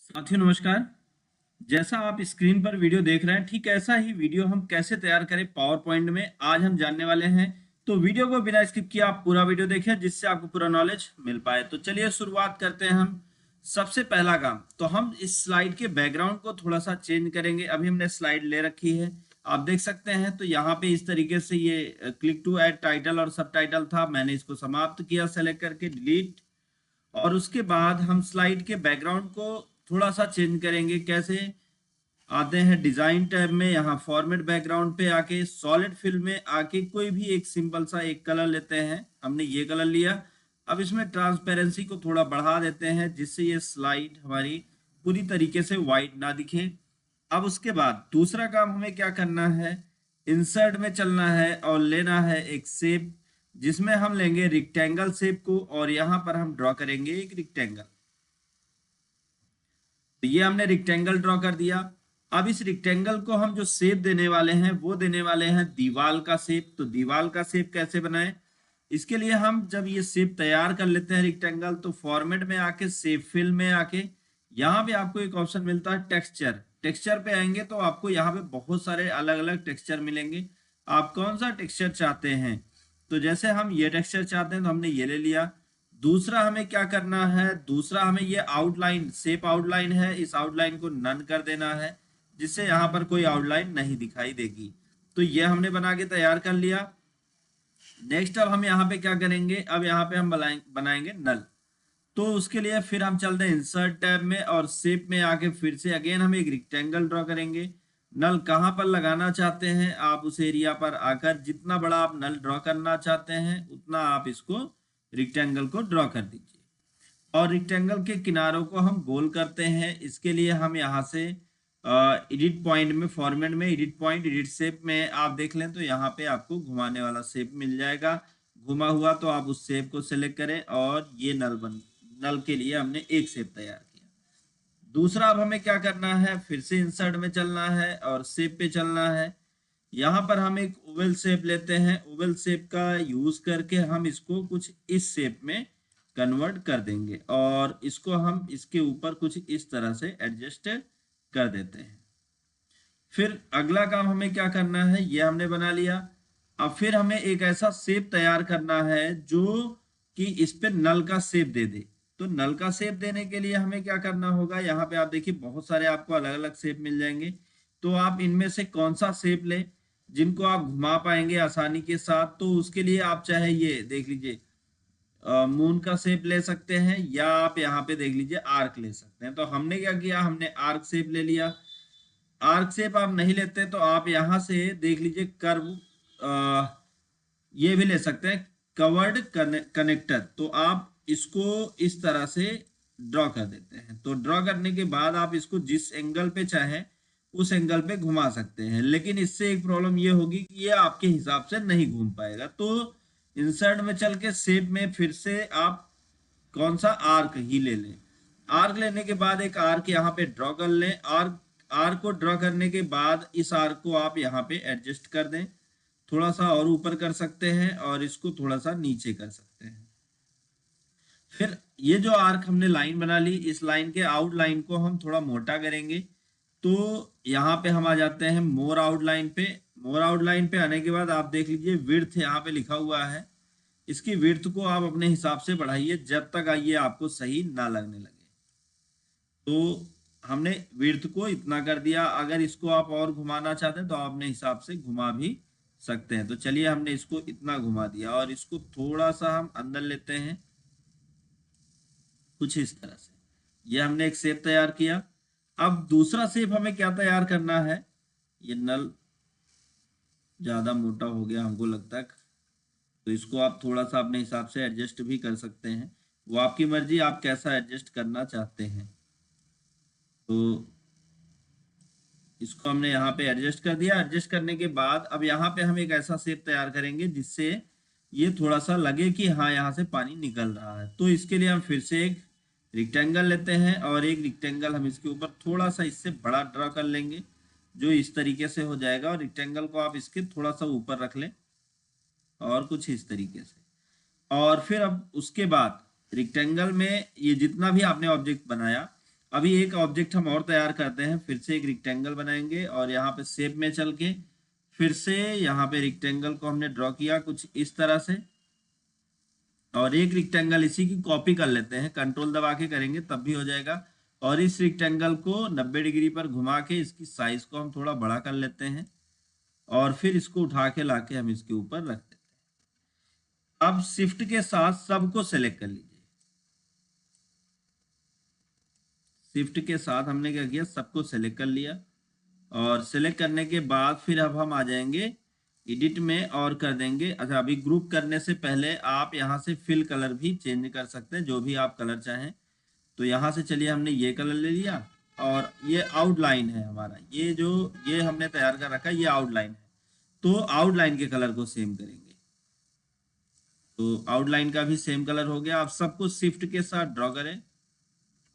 साथियों नमस्कार। जैसा आप स्क्रीन पर वीडियो देख रहे हैं ठीक ऐसा ही वीडियो हम कैसे तैयार करें पावर पॉइंट में आज हम जानने वाले हैं। तो वीडियो को बिना स्किप किए आप पूरा वीडियो देखें जिससे आपको पूरा नॉलेज मिल पाए। तो चलिए शुरुआत करते हैं हम। सबसे पहला काम तो हम इस स्लाइड के बैकग्राउंड को थोड़ा सा चेंज करेंगे। अभी हमने स्लाइड ले रखी है, आप देख सकते हैं। तो यहाँ पे इस तरीके से ये क्लिक टू ऐड टाइटल और सब टाइटल था, मैंने इसको समाप्त किया सेलेक्ट करके डिलीट। और उसके बाद हम स्लाइड के बैकग्राउंड को थोड़ा सा चेंज करेंगे। कैसे? आते हैं डिजाइन टैब में, यहाँ फॉर्मेट बैकग्राउंड पे आके सॉलिड फिल में आके कोई भी एक सिंपल सा एक कलर लेते हैं। हमने ये कलर लिया। अब इसमें ट्रांसपेरेंसी को थोड़ा बढ़ा देते हैं जिससे ये स्लाइड हमारी पूरी तरीके से वाइट ना दिखे। अब उसके बाद दूसरा काम हमें क्या करना है, इंसर्ट में चलना है और लेना है एक शेप जिसमें हम लेंगे रिक्टेंगल शेप को और यहाँ पर हम ड्रॉ करेंगे एक रिक्टेंगल। तो ये हमने रिक्टेंगल ड्रॉ कर दिया। अब इस रिक्टेंगल को हम जो शेप देने वाले हैं वो देने वाले हैं दीवार का शेप। तो दीवार का शेप कैसे बनाएं? इसके लिए हम जब ये शेप तैयार कर लेते हैं रिक्टेंगल, तो फॉर्मेट में आके शेप फिल में आके यहाँ पे आपको एक ऑप्शन मिलता है टेक्सचर। टेक्सचर पे आएंगे तो आपको यहाँ पे बहुत सारे अलग अलग टेक्सचर मिलेंगे। आप कौन सा टेक्सचर चाहते हैं? तो जैसे हम ये टेक्सचर चाहते हैं तो हमने ये ले लिया। दूसरा हमें क्या करना है, दूसरा हमें ये आउटलाइन शेप आउटलाइन है, इस आउटलाइन को नन कर देना है जिससे यहाँ पर कोई आउटलाइन नहीं दिखाई देगी। तो ये हमने बना के तैयार कर लिया। नेक्स्ट अब हम यहाँ पे क्या करेंगे, अब यहाँ पे हम बनाएंगे नल। तो उसके लिए फिर हम चलते हैं इंसर्ट टैब में और शेप में आके फिर से अगेन हम एक रिक्टेंगल ड्रॉ करेंगे। नल कहाँ पर लगाना चाहते हैं आप उस एरिया पर आकर जितना बड़ा आप नल ड्रॉ करना चाहते हैं उतना आप इसको रिक्टेंगल को ड्रॉ कर दीजिए। और रेक्टेंगल के किनारों को हम गोल करते हैं। इसके लिए हम यहाँ से एडिट पॉइंट में, फॉर्मेट में एडिट पॉइंट एडिट शेप में आप देख लें तो यहाँ पे आपको घुमाने वाला शेप मिल जाएगा। घुमा हुआ तो आप उस शेप को सिलेक्ट करें और ये नल के लिए हमने एक शेप तैयार किया। दूसरा अब हमें क्या करना है, फिर से इंसर्ट में चलना है और शेप पे चलना है। यहाँ पर हम एक ओवल शेप लेते हैं। ओवल शेप का यूज करके हम इसको कुछ इस शेप में कन्वर्ट कर देंगे और इसको हम इसके ऊपर कुछ इस तरह से एडजस्ट कर देते हैं। फिर अगला काम हमें क्या करना है, ये हमने बना लिया। अब फिर हमें एक ऐसा शेप तैयार करना है जो कि इस पे नल का शेप दे दे। तो नल का शेप देने के लिए हमें क्या करना होगा, यहाँ पे आप देखिए बहुत सारे आपको अलग अलग शेप मिल जाएंगे। तो आप इनमें से कौन सा शेप लें जिनको आप घुमा पाएंगे आसानी के साथ। तो उसके लिए आप चाहे ये देख लीजिए मून का शेप ले सकते हैं या आप यहाँ पे देख लीजिए आर्क ले सकते हैं। तो हमने क्या किया, हमने आर्क शेप ले लिया। आर्क शेप आप नहीं लेते तो आप यहाँ से देख लीजिए कर्व ये भी ले सकते हैं, कवर्ड कनेक्टर। तो आप इसको इस तरह से ड्रॉ कर देते हैं। तो ड्रॉ करने के बाद आप इसको जिस एंगल पे चाहें उस एंगल पे घुमा सकते हैं, लेकिन इससे एक प्रॉब्लम ये होगी कि ये आपके हिसाब से नहीं घूम पाएगा। तो इंसर्ट में चल के शेप में फिर से आप कौन सा आर्क ही ले लें। आर्क लेने के बाद एक आर्क यहाँ पे ड्रॉ कर लें। आर्क आर्क को ड्रॉ करने के बाद इस आर्क को आप यहाँ पे एडजस्ट कर दें, थोड़ा सा और ऊपर कर सकते हैं और इसको थोड़ा सा नीचे कर सकते हैं। फिर ये जो आर्क हमने लाइन बना ली, इस लाइन के आउटलाइन को हम थोड़ा मोटा करेंगे। तो यहाँ पे हम आ जाते हैं मोर आउटलाइन पे। मोर आउटलाइन पे आने के बाद आप देख लीजिए विड्थ यहाँ पे लिखा हुआ है, इसकी विड्थ को आप अपने हिसाब से बढ़ाइए जब तक ये आपको सही ना लगने लगे। तो हमने विड्थ को इतना कर दिया। अगर इसको आप और घुमाना चाहते हैं तो आप अपने हिसाब से घुमा भी सकते हैं। तो चलिए हमने इसको इतना घुमा दिया और इसको थोड़ा सा हम अंदर लेते हैं कुछ इस तरह से। ये हमने एक शेप तैयार किया। अब दूसरा शेप हमें क्या तैयार करना है, ये नल ज्यादा मोटा हो गया हमको लगता है, तो इसको आप थोड़ा सा अपने हिसाब से एडजस्ट भी कर सकते हैं। वो आपकी मर्जी, आप कैसा एडजस्ट करना चाहते हैं। तो इसको हमने यहाँ पे एडजस्ट कर दिया। एडजस्ट करने के बाद अब यहाँ पे हम एक ऐसा शेप तैयार करेंगे जिससे ये थोड़ा सा लगे कि हाँ यहाँ से पानी निकल रहा है। तो इसके लिए हम फिर से एक रिक्टेंगल लेते हैं और एक रिक्टेंगल हम इसके ऊपर थोड़ा सा इससे बड़ा ड्रॉ कर लेंगे जो इस तरीके से हो जाएगा। और रिक्टेंगल को आप इसके थोड़ा सा ऊपर रख लें और कुछ इस तरीके से। और फिर अब उसके बाद रेक्टेंगल में ये जितना भी आपने ऑब्जेक्ट बनाया, अभी एक ऑब्जेक्ट हम और तैयार करते हैं, फिर से एक रेक्टेंगल बनाएंगे और यहाँ पे शेप में चल के फिर से यहाँ पे रेक्टेंगल को हमने ड्रॉ किया कुछ इस तरह से, और एक रेक्टेंगल इसी की कॉपी कर लेते हैं, कंट्रोल दबा के करेंगे तब भी हो जाएगा। और इस रेक्टेंगल को 90 डिग्री पर घुमा के इसकी साइज को हम थोड़ा बड़ा कर लेते हैं और फिर इसको उठा के लाके हम इसके ऊपर रख देते हैं। अब शिफ्ट के साथ सबको सेलेक्ट कर लीजिए। शिफ्ट के साथ हमने क्या किया, सबको सेलेक्ट कर लिया और सेलेक्ट करने के बाद फिर अब हम आ जाएंगे एडिट में और कर देंगे। अच्छा, अभी ग्रुप करने से पहले आप यहाँ से फिल कलर भी चेंज कर सकते हैं, जो भी आप कलर चाहें। तो यहाँ से चलिए हमने ये कलर ले लिया और ये आउटलाइन है हमारा, ये हमने तैयार कर रखा है, ये आउटलाइन है। तो आउटलाइन के कलर को सेम करेंगे, तो आउटलाइन का भी सेम कलर हो गया। आप सबको शिफ्ट के साथ ड्रॉ करें,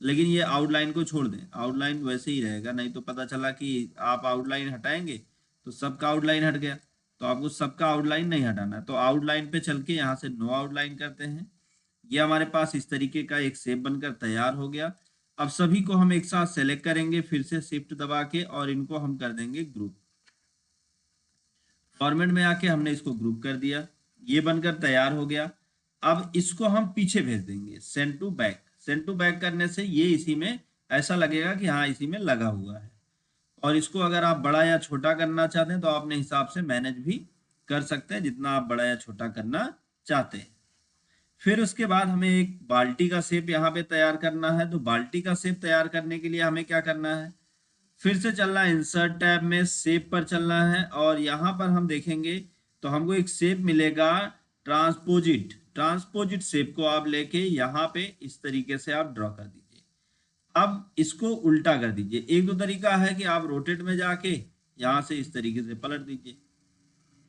लेकिन ये आउटलाइन को छोड़ दें, आउटलाइन वैसे ही रहेगा, नहीं तो पता चला कि आप आउटलाइन हटाएंगे तो सबका आउटलाइन हट गया। तो आपको सबका आउटलाइन नहीं हटाना, तो आउटलाइन पे चल के यहाँ से नो आउटलाइन करते हैं। ये हमारे पास इस तरीके का एक शेप बनकर तैयार हो गया। अब सभी को हम एक साथ सेलेक्ट करेंगे, फिर से शिफ्ट दबा के, और इनको हम कर देंगे ग्रुप। फॉर्मेट में आके हमने इसको ग्रुप कर दिया, ये बनकर तैयार हो गया। अब इसको हम पीछे भेज देंगे, send to back. Send to back करने से ये इसी में ऐसा लगेगा कि हाँ इसी में लगा हुआ है। और इसको अगर आप बड़ा या छोटा करना चाहते हैं तो अपने हिसाब से मैनेज भी कर सकते हैं, जितना आप बड़ा या छोटा करना चाहते हैं। फिर उसके बाद हमें एक बाल्टी का शेप यहाँ पे तैयार करना है। तो बाल्टी का शेप तैयार करने के लिए हमें क्या करना है, फिर से चलना है इंसर्ट टैब में, शेप पर चलना है और यहाँ पर हम देखेंगे तो हमको एक शेप मिलेगा ट्रांसपोजिट। ट्रांसपोजिट शेप को आप लेके यहाँ पे इस तरीके से आप ड्रॉ कर दीजिए। अब इसको उल्टा कर दीजिए। एक दो तरीका है कि आप रोटेट में जाके यहाँ से इस तरीके से पलट दीजिए।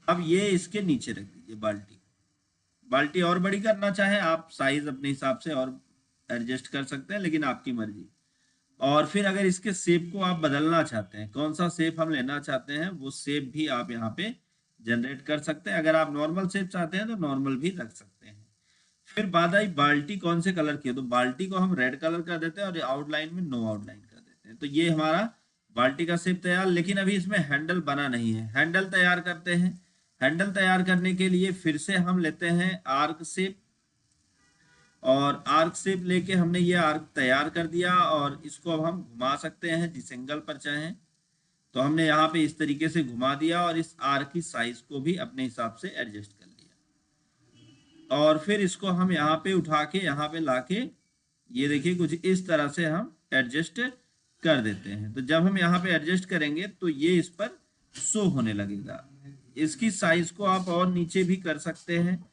अब ये इसके नीचे रख दीजिए बाल्टी और बड़ी करना चाहे आप साइज अपने हिसाब से और एडजस्ट कर सकते हैं, लेकिन आपकी मर्जी। और फिर अगर इसके शेप को आप बदलना चाहते हैं, कौन सा शेप हम लेना चाहते हैं, वो शेप भी आप यहाँ पे जनरेट कर सकते हैं। अगर आप नॉर्मल शेप चाहते हैं तो नॉर्मल भी रख सकते हैं। फिर बात आई बाल्टी कौन से कलर की है, तो बाल्टी को हम रेड कलर कर देते हैं और आउटलाइन में नो आउटलाइन कर देते हैं। तो ये हमारा बाल्टी का शेप तैयार। लेकिन अभी इसमें हैंडल बना नहीं है, हैंडल तैयार करते हैं। हैंडल तैयार करने के लिए फिर से हम लेते हैं आर्क शेप, और आर्क शेप लेके हमने ये आर्क तैयार कर दिया और इसको अब हम घुमा सकते हैं जिस एंगल पर चाहें। तो हमने यहाँ पे इस तरीके से घुमा दिया और इस आर्क की साइज को भी अपने हिसाब से एडजस्ट कर लिया। और फिर इसको हम यहाँ पे उठा के यहाँ पे लाके ये देखिए कुछ इस तरह से हम एडजस्ट कर देते हैं। तो जब हम यहाँ पे एडजस्ट करेंगे तो ये इस पर शो होने लगेगा। इसकी साइज को आप और नीचे भी कर सकते हैं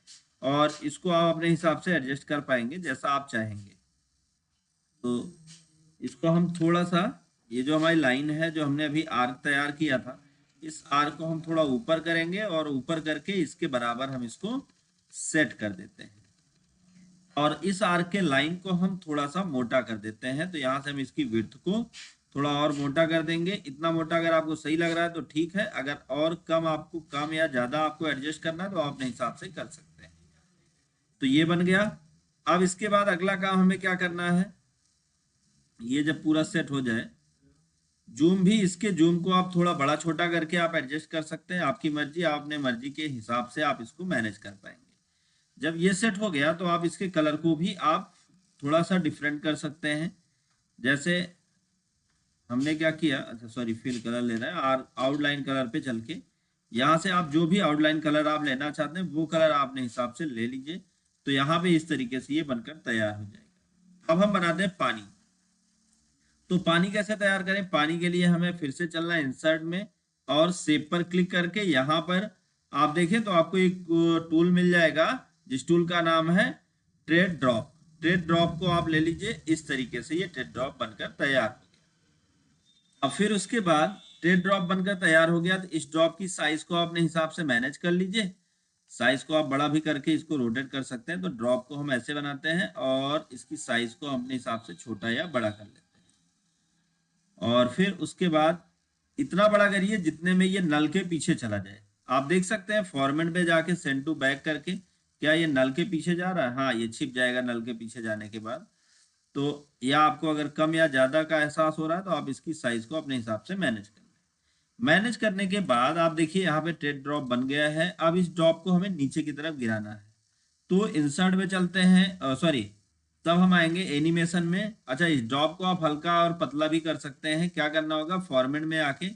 और इसको आप अपने हिसाब से एडजस्ट कर पाएंगे जैसा आप चाहेंगे। तो इसको हम थोड़ा सा, ये जो हमारी लाइन है जो हमने अभी आर्क तैयार किया था, इस आर्क को हम थोड़ा ऊपर करेंगे और ऊपर करके इसके बराबर हम इसको सेट कर देते हैं। और इस आर्क के लाइन को हम थोड़ा सा मोटा कर देते हैं। तो यहाँ से हम इसकी विड्थ को थोड़ा और मोटा कर देंगे। इतना मोटा अगर आपको सही लग रहा है तो ठीक है, अगर और कम आपको कम या ज्यादा आपको एडजस्ट करना है तो आप अपने हिसाब से कर सकते हैं। तो ये बन गया। अब इसके बाद अगला काम हमें क्या करना है, ये जब पूरा सेट हो जाए, जूम भी, इसके जूम को आप थोड़ा बड़ा छोटा करके आप एडजस्ट कर सकते हैं, आपकी मर्जी, आप अपने मर्जी के हिसाब से आप इसको मैनेज कर पाएंगे। जब ये सेट हो गया तो आप इसके कलर को भी आप थोड़ा सा डिफरेंट कर सकते हैं। जैसे हमने क्या किया, अच्छा सॉरी फिल कलर ले रहा है, आउटलाइन कलर पे चल के यहाँ से आप जो भी आउटलाइन कलर आप लेना चाहते हैं वो कलर आप अपने हिसाब से ले लीजिए। तो यहाँ पे इस तरीके से ये बनकर तैयार हो जाएगा। अब हम बनाते हैं पानी। तो पानी कैसे तैयार करें, पानी के लिए हमें फिर से चलना है इंसर्ट में और शेप पर क्लिक करके यहाँ पर आप देखें तो आपको एक टूल मिल जाएगा जिस टूल का नाम है ट्रेड ड्रॉप। ट्रेड ड्रॉप को आप ले लीजिए। इस तरीके से ये ट्रेड ड्रॉप बनकर तैयार हो गया। अब फिर उसके बाद ट्रेड ड्रॉप बनकर तैयार हो गया तो इस ड्रॉप की साइज को अपने हिसाब से मैनेज कर लीजिए। साइज को आप बड़ा भी करके इसको रोटेट कर सकते हैं। तो ड्रॉप को हम ऐसे बनाते हैं और इसकी साइज को अपने हिसाब से छोटा या बड़ा कर लेते हैं। और फिर उसके बाद इतना बड़ा करिए जितने में ये नल के पीछे चला जाए। आप देख सकते हैं फॉर्मेट में जाके सेंड टू बैक करके क्या ये नल के पीछे जा रहा है, हाँ ये छिप जाएगा नल के पीछे जाने के बाद। तो या आपको अगर कम या ज्यादा का एहसास हो रहा है तो आप इसकी साइज को अपने हिसाब से मैनेज कर लें। मैनेज करने के बाद आप देखिए यहाँ पे टेड ड्रॉप बन गया है। अब इस ड्रॉप को हमें नीचे की तरफ गिराना है, तो इंसर्ट में चलते हैं, सॉरी तब हम आएंगे एनिमेशन में। अच्छा, इस ड्रॉप को आप हल्का और पतला भी कर सकते हैं। क्या करना होगा, फॉर्मेट में आके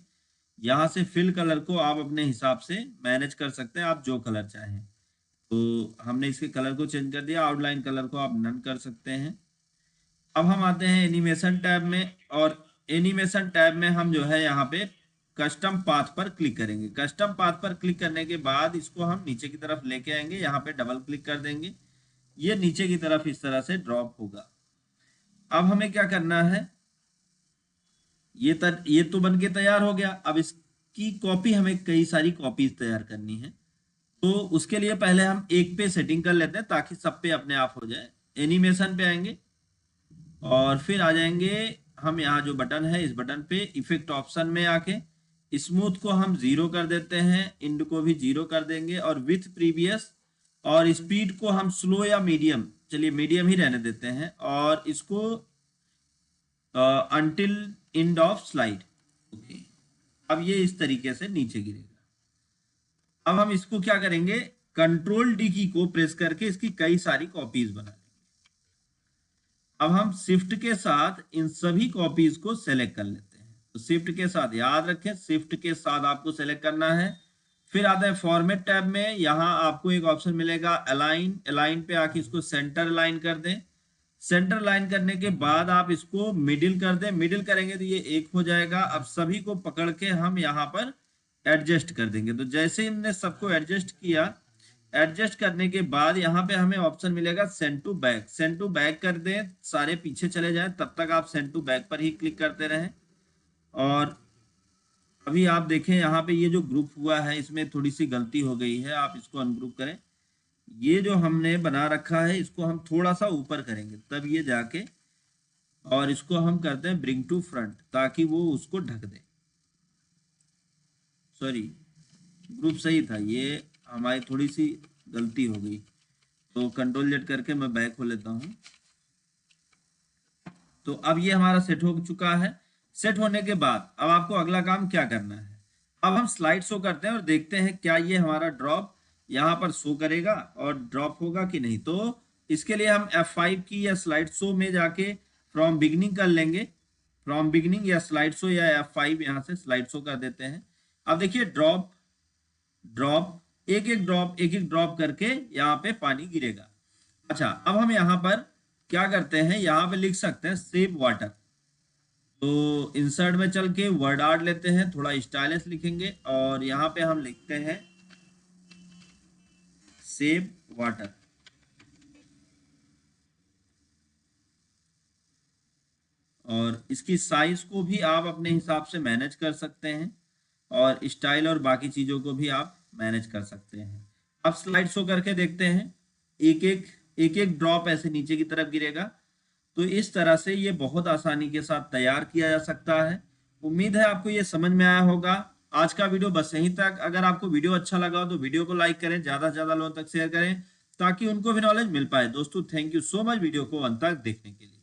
यहाँ से फिल कलर को आप अपने हिसाब से मैनेज कर सकते हैं, आप जो कलर चाहें। तो हमने इसके कलर को चेंज कर दिया, आउटलाइन कलर को आप नन कर सकते हैं। अब हम आते हैं एनिमेशन टैब में, और एनिमेशन टैब में हम जो है यहाँ पे कस्टम पाथ पर क्लिक करेंगे। कस्टम पाथ पर क्लिक करने के बाद इसको हम नीचे की तरफ लेके आएंगे, यहाँ पे डबल क्लिक कर देंगे, ये नीचे की तरफ इस तरह से ड्रॉप होगा। अब हमें क्या करना है, ये तो बनके तैयार हो गया। अब इसकी कॉपी हमें कई सारी कॉपीज तैयार करनी है, तो उसके लिए पहले हम एक पे सेटिंग कर लेते हैं ताकि सब पे अपने आप हो जाए। एनिमेशन पे आएंगे और फिर आ जाएंगे हम यहाँ जो बटन है इस बटन पे इफेक्ट ऑप्शन में आके स्मूथ को हम 0 कर देते हैं, इंड को भी 0 कर देंगे, और विथ प्रीवियस और स्पीड को हम स्लो या मीडियम, चलिए मीडियम ही रहने देते हैं, और इसको until end of slide. Okay, अब ये इस तरीके से नीचे गिरेगा। अब हम इसको क्या करेंगे, कंट्रोल डी की को प्रेस करके इसकी कई सारी कॉपीज बना लेंगे। अब हम शिफ्ट के साथ इन सभी कॉपीज को सेलेक्ट कर लेते हैं। तो शिफ्ट के साथ, याद रखें शिफ्ट के साथ आपको सेलेक्ट करना है। फिर आता है फॉर्मेट टैब में, यहाँ आपको एक ऑप्शन मिलेगा अलाइन। अलाइन पे आके इसको सेंटर अलाइन कर दें। सेंटर लाइन करने के बाद आप इसको मिडिल कर दें। मिडिल करेंगे तो ये एक हो जाएगा। अब सभी को पकड़ के हम यहाँ पर एडजस्ट कर देंगे। तो जैसे हमने सबको एडजस्ट किया, एडजस्ट करने के बाद यहाँ पे हमें ऑप्शन मिलेगा send to back. Send to back कर दें, सारे पीछे चले जाएं, तब तक आप सेंड टू बैक पर ही क्लिक करते रहें। और अभी आप देखें यहाँ पे ये जो ग्रुप हुआ है इसमें थोड़ी सी गलती हो गई है, आप इसको अनग्रुप करें। ये जो हमने बना रखा है इसको हम थोड़ा सा ऊपर करेंगे तब ये जाके, और इसको हम करते हैं ब्रिंग टू फ्रंट ताकि वो उसको ढक दे। सॉरी, ग्रुप सही था, ये हमारी थोड़ी सी गलती हो गई। तो कंट्रोल जेड करके मैं बैक हो लेता हूं। तो अब ये हमारा सेट हो चुका है। सेट होने के बाद अब आपको अगला काम क्या करना है, अब हम स्लाइड शो करते हैं और देखते हैं क्या ये हमारा ड्रॉप यहाँ पर शो करेगा और ड्रॉप होगा कि नहीं। तो इसके लिए हम F5 की या स्लाइड शो में जाके फ्रॉम बिगनिंग कर लेंगे। फ्रॉम बिगनिंग या स्लाइड शो या F5 यहाँ से स्लाइड शो कर देते हैं। अब देखिए ड्रॉप ड्रॉप एक एक ड्रॉप करके यहाँ पे पानी गिरेगा। अच्छा, अब हम यहाँ पर क्या करते हैं, यहाँ पे लिख सकते हैं सेव वाटर। तो इंसर्ट में चल के वर्ड आर्ट लेते हैं, थोड़ा स्टाइलिश लिखेंगे और यहाँ पे हम लिखते हैं सेव वाटर। और इसकी साइज को भी आप अपने हिसाब से मैनेज कर सकते हैं, और स्टाइल और बाकी चीजों को भी आप मैनेज कर सकते हैं। अब स्लाइड शो करके देखते हैं, एक एक ड्रॉप ऐसे नीचे की तरफ गिरेगा। तो इस तरह से ये बहुत आसानी के साथ तैयार किया जा सकता है। उम्मीद है आपको ये समझ में आया होगा। आज का वीडियो बस यहीं तक। अगर आपको वीडियो अच्छा लगा हो तो वीडियो को लाइक करें, ज्यादा से ज्यादा लोगों तक शेयर करें ताकि उनको भी नॉलेज मिल पाए। दोस्तों thank you so much video को अंत तक देखने के लिए।